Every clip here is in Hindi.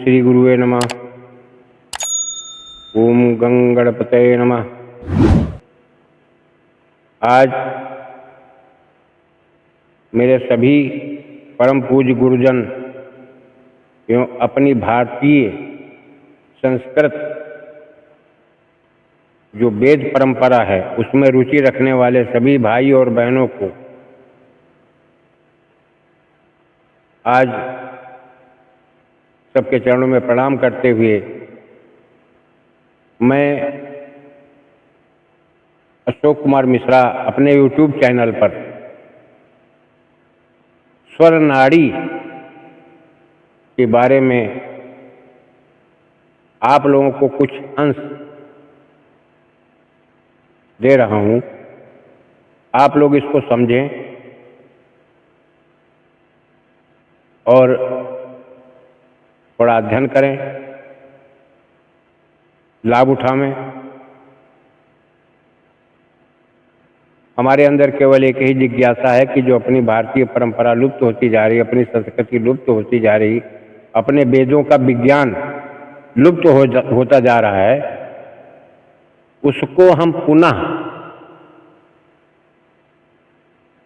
श्री गुरुवे नमः। ओम गंगणपतये नमः। आज मेरे सभी परम पूज्य गुरुजन एवं अपनी भारतीय संस्कृत जो वेद परंपरा है उसमें रुचि रखने वाले सभी भाई और बहनों को आज सबके चरणों में प्रणाम करते हुए मैं अशोक कुमार मिश्रा अपने YouTube चैनल पर स्वर नाड़ी के बारे में आप लोगों को कुछ अंश दे रहा हूं। आप लोग इसको समझें और थोड़ा अध्ययन करें, लाभ उठावें। हमारे अंदर केवल एक ही जिज्ञासा है कि जो अपनी भारतीय परंपरा लुप्त होती जा रही, अपनी संस्कृति लुप्त होती जा रही, अपने वेदों का विज्ञान लुप्त होता जा रहा है, उसको हम पुनः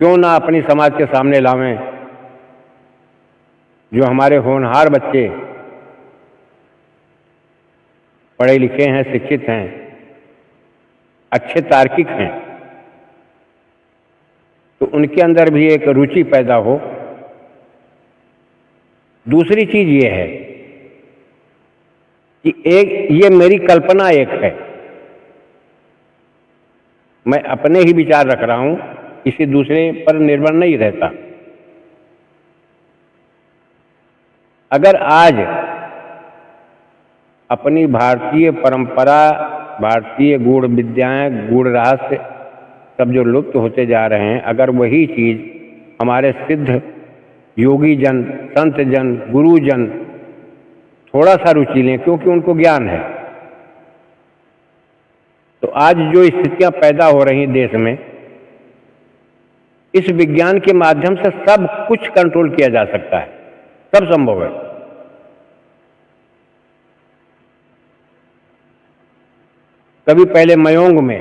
क्यों ना अपनी समाज के सामने लावें। जो हमारे होनहार बच्चे पढ़े लिखे हैं, शिक्षित हैं, अच्छे तार्किक हैं, तो उनके अंदर भी एक रुचि पैदा हो। दूसरी चीज ये है कि ये मेरी कल्पना एक है, मैं अपने ही विचार रख रहा हूं, किसी दूसरे पर निर्भर नहीं रहता। अगर आज अपनी भारतीय परंपरा, भारतीय गूढ़ विद्याएं, गूढ़ रहस्य सब जो लुप्त होते जा रहे हैं, अगर वही चीज हमारे सिद्ध योगी जन, संत जन, गुरुजन थोड़ा सा रुचि लें, क्योंकि उनको ज्ञान है, तो आज जो स्थितियां पैदा हो रही देश में, इस विज्ञान के माध्यम से सब कुछ कंट्रोल किया जा सकता है, सब संभव है। कभी पहले मयोंग में,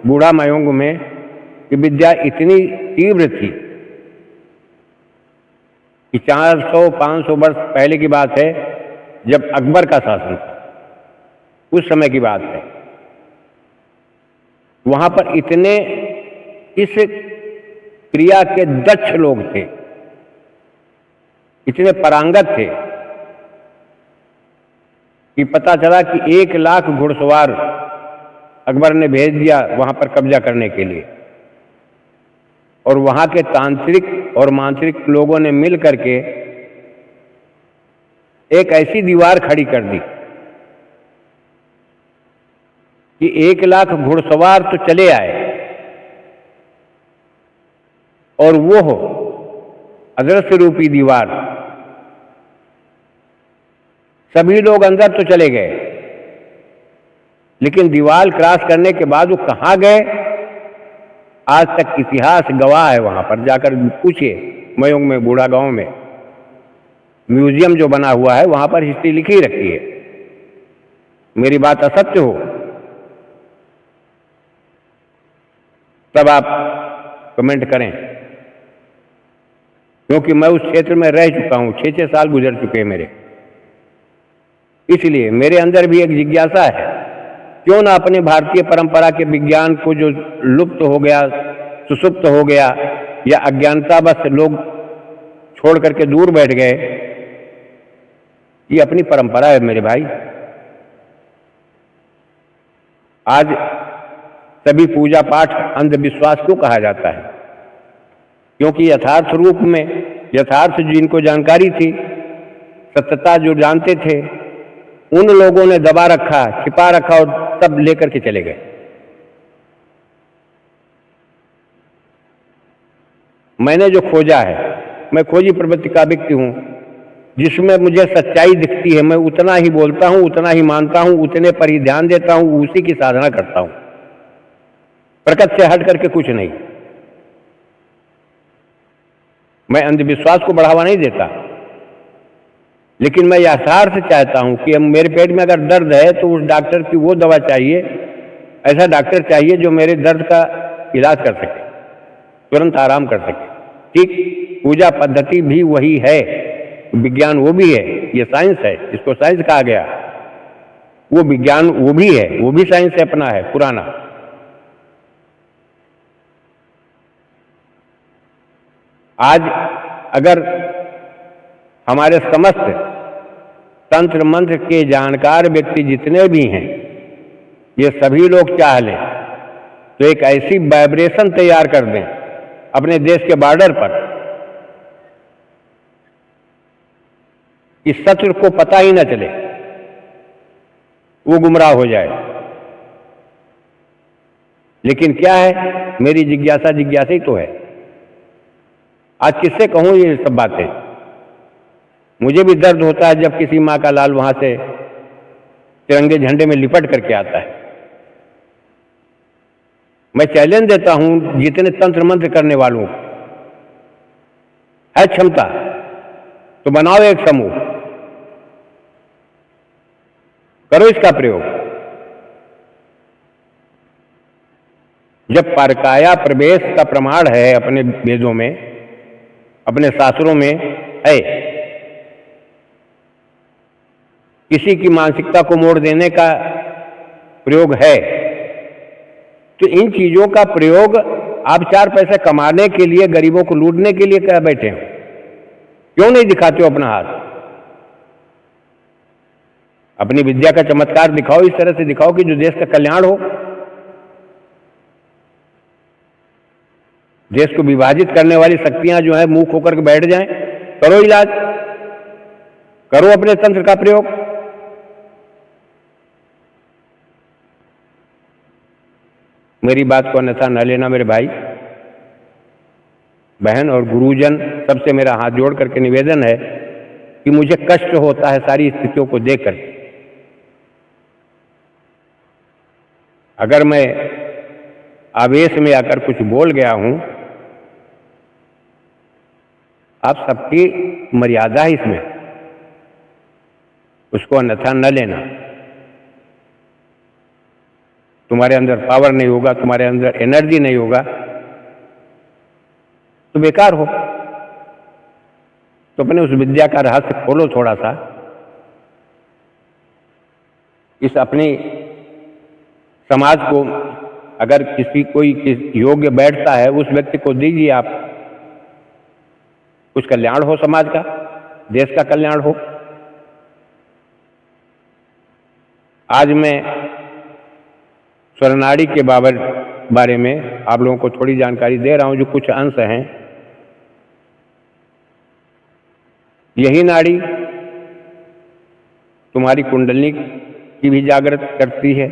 बूढ़ा मयोंग में कि विद्या इतनी तीव्र थी कि 400-500 वर्ष पहले की बात है, जब अकबर का शासन था, उस समय की बात है। वहां पर इतने इस क्रिया के दक्ष लोग थे, इतने पारंगत थे कि पता चला कि 1 लाख घुड़सवार अकबर ने भेज दिया वहां पर कब्जा करने के लिए, और वहां के तांत्रिक और मांत्रिक लोगों ने मिल करके एक ऐसी दीवार खड़ी कर दी कि 1 लाख घुड़सवार तो चले आए, और वो अदृश्य रूपी दीवार, सभी लोग अंदर तो चले गए, लेकिन दीवार क्रॉस करने के बाद वो कहां गए, आज तक इतिहास गवाह है। वहां पर जाकर पूछिए, मयोंग में, बूढ़ा गांव में म्यूजियम जो बना हुआ है, वहां पर हिस्ट्री लिखी रखी है। मेरी बात असत्य हो तब आप कमेंट करें, क्योंकि मैं उस क्षेत्र में रह चुका हूं, 6-6 साल गुजर चुके हैं मेरे। इसलिए मेरे अंदर भी एक जिज्ञासा है, क्यों ना अपने भारतीय परंपरा के विज्ञान को जो लुप्त हो गया, सुसुप्त हो गया, या अज्ञानता बस लोग छोड़ करके दूर बैठ गए, ये अपनी परंपरा है मेरे भाई। आज सभी पूजा पाठ अंधविश्वास क्यों कहा जाता है? क्योंकि यथार्थ रूप में, यथार्थ जिनको जानकारी थी, सत्यता जो जानते थे, उन लोगों ने दबा रखा, छिपा रखा और तब लेकर के चले गए। मैंने जो खोजा है, मैं खोजी प्रवृत्ति का व्यक्ति हूं, जिसमें मुझे सच्चाई दिखती है, मैं उतना ही बोलता हूं, उतना ही मानता हूं, उतने पर ही ध्यान देता हूं, उसी की साधना करता हूं, प्रकट से हट करके कुछ नहीं। मैं अंधविश्वास को बढ़ावा नहीं देता। लेकिन मैं यथार्थ चाहता हूं कि मेरे पेट में अगर दर्द है तो उस डॉक्टर की वो दवा चाहिए, ऐसा डॉक्टर चाहिए जो मेरे दर्द का इलाज कर सके, तुरंत आराम कर सके। ठीक पूजा पद्धति भी वही है, विज्ञान वो भी है, ये साइंस है, इसको साइंस कहा गया। वो विज्ञान वो भी है, वो भी साइंस से अपना है पुराना। आज अगर हमारे समस्त तंत्र मंत्र के जानकार व्यक्ति जितने भी हैं, ये सभी लोग चाह लें तो एक ऐसी वाइब्रेशन तैयार कर दें अपने देश के बॉर्डर पर कि शत्रु को पता ही न चले, वो गुमराह हो जाए। लेकिन क्या है, मेरी जिज्ञासा ही तो है। आज किससे कहूं ये सब बातें? मुझे भी दर्द होता है जब किसी मां का लाल वहां से तिरंगे झंडे में लिपट करके आता है। मैं चैलेंज देता हूं जितने तंत्र मंत्र करने वालों को, है क्षमता तो बनाओ एक समूह, करो इसका प्रयोग। जब परकाया प्रवेश का प्रमाण है अपने वेदों में, अपने शास्त्रों में है, किसी की मानसिकता को मोड़ देने का प्रयोग है, तो इन चीजों का प्रयोग आप 4 पैसे कमाने के लिए, गरीबों को लूटने के लिए क्या बैठे हो? क्यों नहीं दिखाते हो अपना हाथ? अपनी विद्या का चमत्कार दिखाओ, इस तरह से दिखाओ कि जो देश का कल्याण हो। देश को विभाजित करने वाली शक्तियां जो है मुंह खोकर के बैठ जाएं। करो इलाज, करो अपने तंत्र का प्रयोग। मेरी बात को अन्यथा न लेना मेरे भाई बहन और गुरुजन, सबसे मेरा हाथ जोड़ करके निवेदन है कि मुझे कष्ट होता है सारी स्थितियों को देखकर। अगर मैं आवेश में आकर कुछ बोल गया हूं, आप सबकी मर्यादा है इसमें, उसको अन्यथा न लेना। तुम्हारे अंदर पावर नहीं होगा, तुम्हारे अंदर एनर्जी नहीं होगा तो बेकार हो। तो अपने उस विद्या का रहस्य खोलो थोड़ा सा। इस अपनी समाज को अगर कोई योग्य बैठता है, उस व्यक्ति को दीजिए आप, कुछ कल्याण हो समाज का, देश का कल्याण हो। आज मैं स्वरनाड़ी के बारे में आप लोगों को थोड़ी जानकारी दे रहा हूं, जो कुछ अंश हैं। यही नाड़ी तुम्हारी कुंडलिनी की भी जागृत करती है।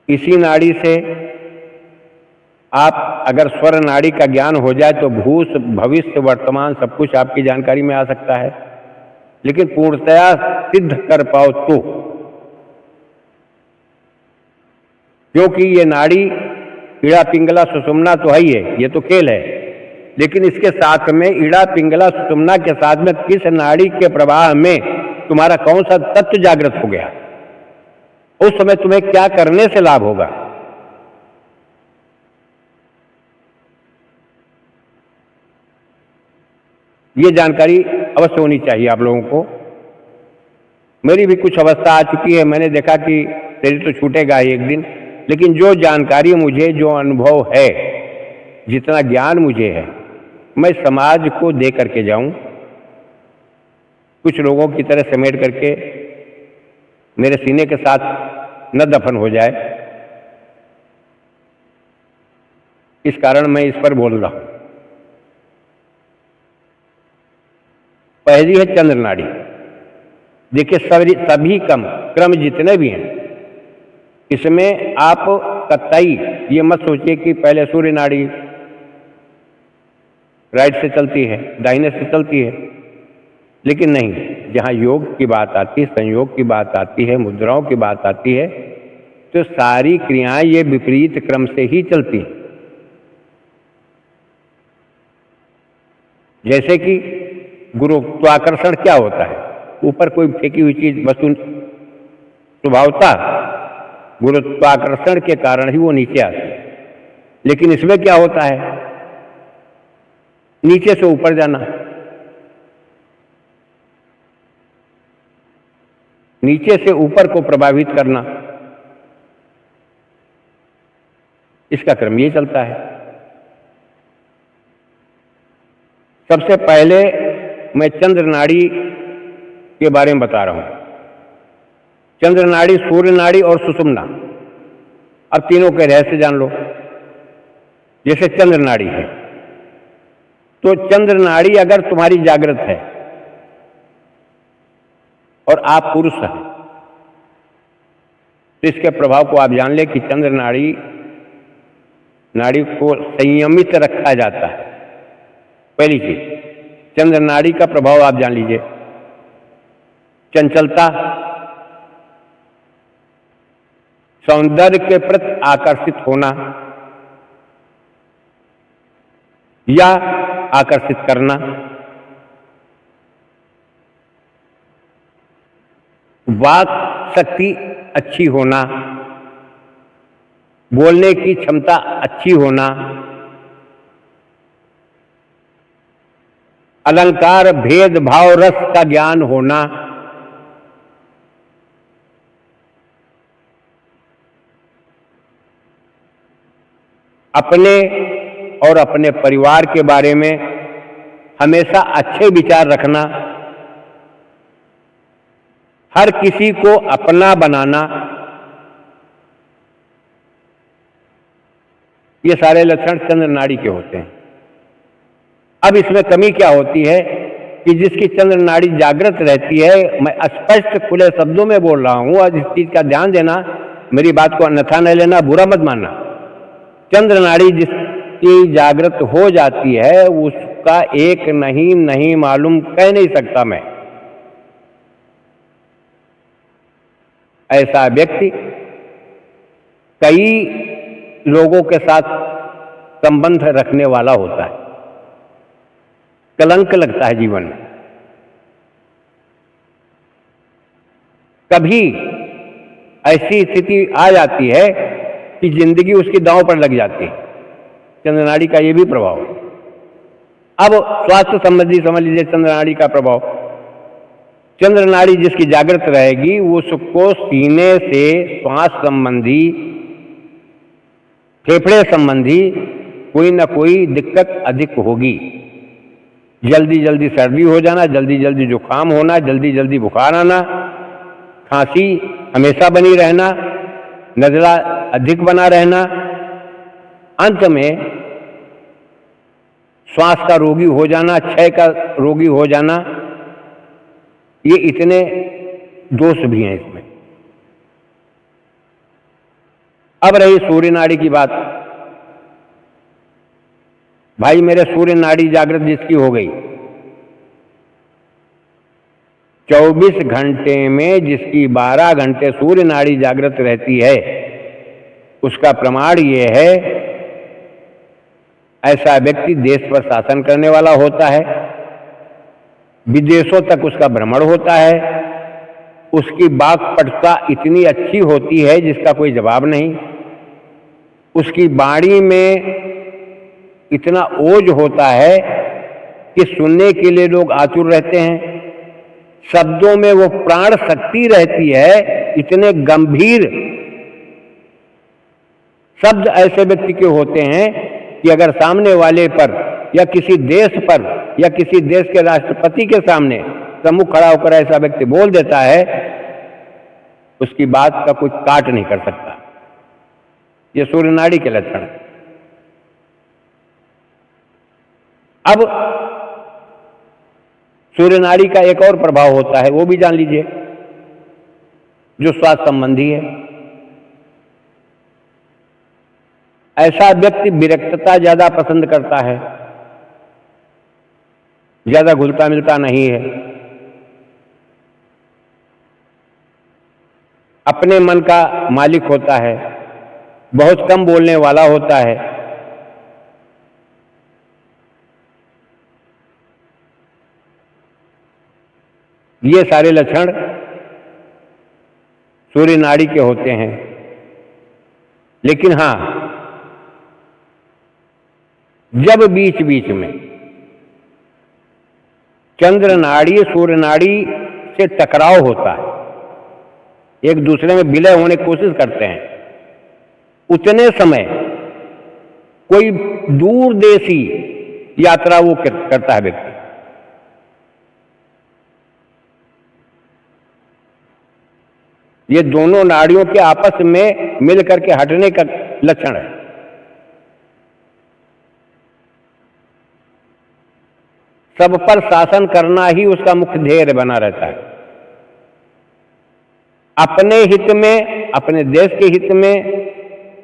इसी नाड़ी से आप अगर स्वर नाड़ी का ज्ञान हो जाए तो भूत भविष्य वर्तमान सब कुछ आपकी जानकारी में आ सकता है। लेकिन पूर्णतया सिद्ध कर पाओ तो, क्योंकि ये नाड़ी ईड़ा पिंगला सुषुम्ना तो है ही है, ये तो खेल है, लेकिन इसके साथ में ईड़ा पिंगला सुषुम्ना के साथ में किस नाड़ी के प्रवाह में तुम्हारा कौन सा तत्व जागृत हो गया, उस समय तुम्हें क्या करने से लाभ होगा। ये जानकारी अवश्य होनी चाहिए आप लोगों को। मेरी भी कुछ अवस्था आ चुकी है, मैंने देखा कि शरीर तो छूटेगा ही एक दिन, लेकिन जो जानकारी मुझे, जो अनुभव है, जितना ज्ञान मुझे है, मैं समाज को दे करके जाऊं, कुछ लोगों की तरह समेट करके मेरे सीने के साथ न दफन हो जाए, इस कारण मैं इस पर बोल रहा हूं। पहली है चंद्र नाड़ी। देखिए सभी क्रम जितने भी हैं, इसमें आप कतई ये मत सोचिए कि पहले सूर्य नाड़ी राइट से चलती है, दाहिने से चलती है, लेकिन नहीं, जहां योग की बात आती है, संयोग की बात आती है, मुद्राओं की बात आती है, तो सारी क्रियाएं ये विपरीत क्रम से ही चलती हैं। जैसे कि गुरुत्वाकर्षण क्या होता है? ऊपर कोई फेंकी हुई चीज वस्तु स्वभावतः गुरुत्वाकर्षण के कारण ही वो नीचे आती है। लेकिन इसमें क्या होता है? नीचे से ऊपर जाना, नीचे से ऊपर को प्रभावित करना, इसका क्रम ये चलता है। सबसे पहले मैं चंद्र नाड़ी के बारे में बता रहा हूं। चंद्र नाड़ी, सूर्य नाड़ी और सुषुम्ना, अब तीनों के रहस्य जान लो। जैसे चंद्र नाड़ी है, तो चंद्र नाड़ी अगर तुम्हारी जागृत है और आप पुरुष हैं, तो इसके प्रभाव को आप जान ले कि चंद्र नाड़ी को संयमित रखा जाता है। पहली चीज, चंद्र नाड़ी का प्रभाव आप जान लीजिए। चंचलता, सौंदर्य के प्रति आकर्षित होना या आकर्षित करना, वाक शक्ति अच्छी होना, बोलने की क्षमता अच्छी होना, अलंकार, भेद भाव, रस का ज्ञान होना, अपने और अपने परिवार के बारे में हमेशा अच्छे विचार रखना, हर किसी को अपना बनाना, ये सारे लक्षण चंद्र नाड़ी के होते हैं। अब इसमें कमी क्या होती है कि जिसकी चंद्र नाड़ी जागृत रहती है, मैं स्पष्ट खुले शब्दों में बोल रहा हूं और इस चीज का ध्यान देना, मेरी बात को अन्यथा न लेना, बुरा मत मानना। चंद्र नाड़ी जिसकी जागृत हो जाती है उसका एक नहीं मालूम कह नहीं सकता मैं। ऐसा व्यक्ति कई लोगों के साथ संबंध रखने वाला होता है, कलंक लगता है जीवन में। कभी ऐसी स्थिति आ जाती है कि जिंदगी उसकी दांव पर लग जाती है। चंद्र नाड़ी का ये भी प्रभाव है। अब स्वास्थ्य संबंधी समझ लीजिए चंद्र नाड़ी का प्रभाव। चंद्र नाड़ी जिसकी जागृत रहेगी उसको सीने से श्वास संबंधी, फेफड़े संबंधी कोई ना कोई दिक्कत अधिक होगी। जल्दी जल्दी सर्दी हो जाना, जल्दी जल्दी जुकाम होना, जल्दी जल्दी बुखार आना, खांसी हमेशा बनी रहना, नज़ला अधिक बना रहना, अंत में श्वास का रोगी हो जाना, क्षय का रोगी हो जाना, ये इतने दोष भी हैं इसमें। अब रही सूर्य नाड़ी की बात। भाई मेरे सूर्य नाड़ी जागृत जिसकी हो गई, 24 घंटे में जिसकी 12 घंटे सूर्य नाड़ी जागृत रहती है, उसका प्रमाण ये है ऐसा व्यक्ति देश पर शासन करने वाला होता है, विदेशों तक उसका भ्रमण होता है, उसकी वाक्पटुता इतनी अच्छी होती है जिसका कोई जवाब नहीं, उसकी वाणी में इतना ओज होता है कि सुनने के लिए लोग आतुर रहते हैं, शब्दों में वो प्राण शक्ति रहती है, इतने गंभीर शब्द ऐसे व्यक्ति के होते हैं कि अगर सामने वाले पर या किसी देश पर या किसी देश के राष्ट्रपति के सामने सम्मुख खड़ा होकर ऐसा व्यक्ति बोल देता है, उसकी बात का कोई काट नहीं कर सकता। ये सूर्य नाड़ी के लक्षण। अब सूर्य नाड़ी का एक और प्रभाव होता है, वो भी जान लीजिए, जो स्वास्थ्य संबंधी है। ऐसा व्यक्ति विरक्तता ज्यादा पसंद करता है, ज्यादा घुलता मिलता नहीं है, अपने मन का मालिक होता है, बहुत कम बोलने वाला होता है, ये सारे लक्षण सूर्य नाड़ी के होते हैं। लेकिन हाँ, जब बीच बीच में चंद्र नाड़ी सूर्य नाड़ी से टकराव होता है, एक दूसरे में विलय होने की कोशिश करते हैं, उतने समय कोई दूरदेशी यात्रा वो करता है व्यक्ति। ये दोनों नाड़ियों के आपस में मिल करके हटने का लक्षण है। सब पर शासन करना ही उसका मुख्य ध्येय बना रहता है। अपने हित में, अपने देश के हित में,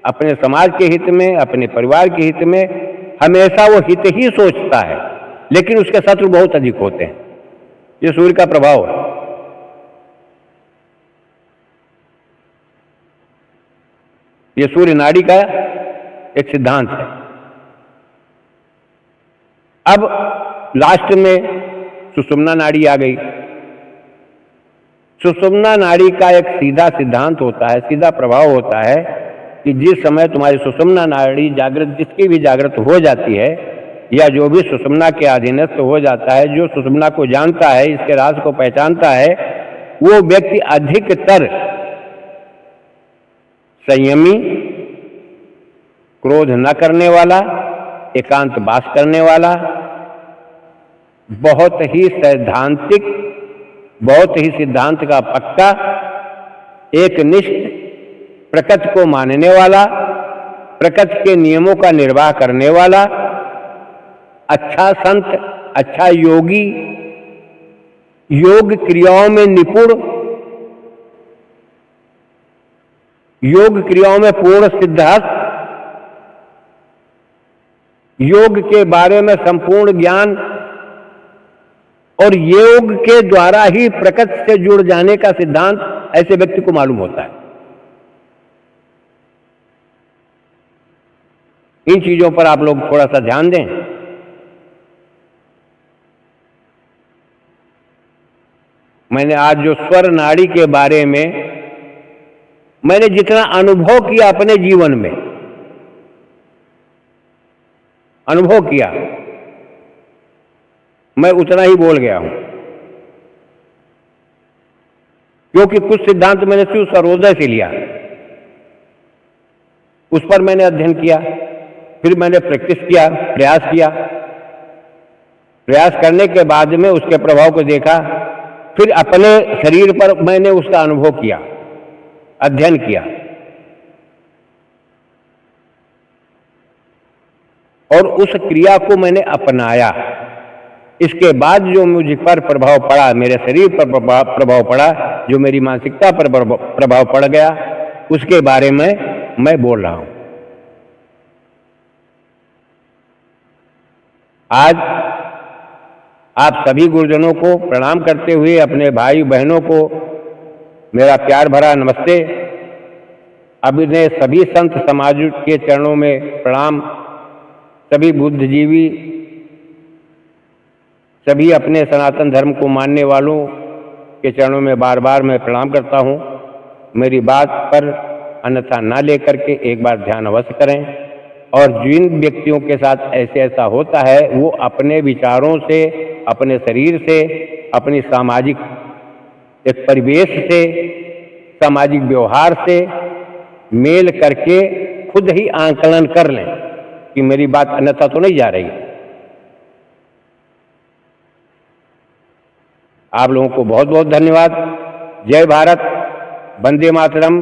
अपने समाज के हित में, अपने परिवार के हित में हमेशा वो हित ही सोचता है, लेकिन उसके शत्रु बहुत अधिक होते हैं। ये सूर्य का प्रभाव है। ये सूर्य नाड़ी का एक सिद्धांत है। अब लास्ट में सुषुम्ना नाड़ी आ गई। सुषुम्ना नाड़ी का एक सीधा सिद्धांत होता है, सीधा प्रभाव होता है कि जिस समय तुम्हारी सुषुम्ना नाड़ी जागृत, जिसकी भी जागृत हो जाती है या जो भी सुषुम्ना के अधीनस्थ हो जाता है, जो सुषुम्ना को जानता है, इसके राज को पहचानता है, वो व्यक्ति अधिकतर संयमी, क्रोध न करने वाला, एकांत वास करने वाला, बहुत ही सैद्धांतिक, बहुत ही सिद्धांत का पक्का, एकनिष्ठ, प्रकृति को मानने वाला, प्रकृति के नियमों का निर्वाह करने वाला, अच्छा संत, अच्छा योगी, योग क्रियाओं में निपुण, योग क्रियाओं में पूर्ण सिद्धहस्त, योग के बारे में संपूर्ण ज्ञान और योग के द्वारा ही प्रकृति से जुड़ जाने का सिद्धांत ऐसे व्यक्ति को मालूम होता है। इन चीजों पर आप लोग थोड़ा सा ध्यान दें। मैंने आज जो स्वर नाड़ी के बारे में मैंने जितना अनुभव किया अपने जीवन में, अनुभव किया, मैं उतना ही बोल गया हूं, क्योंकि कुछ सिद्धांत मैंने शिव सर्वोदय से लिया, उस पर मैंने अध्ययन किया, फिर मैंने प्रैक्टिस किया, प्रयास किया, प्रयास करने के बाद में उसके प्रभाव को देखा, फिर अपने शरीर पर मैंने उसका अनुभव किया, अध्ययन किया, और उस क्रिया को मैंने अपनाया। इसके बाद जो मुझ पर प्रभाव पड़ा, मेरे शरीर पर प्रभाव पड़ा, जो मेरी मानसिकता पर प्रभाव पड़ गया, उसके बारे में मैं बोल रहा हूं। आज आप सभी गुरुजनों को प्रणाम करते हुए, अपने भाई बहनों को मेरा प्यार भरा नमस्ते। अपने सभी संत समाज के चरणों में प्रणाम, सभी बुद्धिजीवी, सभी अपने सनातन धर्म को मानने वालों के चरणों में बार बार मैं प्रणाम करता हूं। मेरी बात पर अन्यथा ना लेकर के एक बार ध्यान अवश्य करें, और जिन व्यक्तियों के साथ ऐसा होता है, वो अपने विचारों से, अपने शरीर से, अपनी सामाजिक एक परिवेश से, सामाजिक व्यवहार से मेल करके खुद ही आंकलन कर लें कि मेरी बात अन्यथा तो नहीं जा रही। आप लोगों को बहुत बहुत धन्यवाद। जय भारत, वंदे मातरम।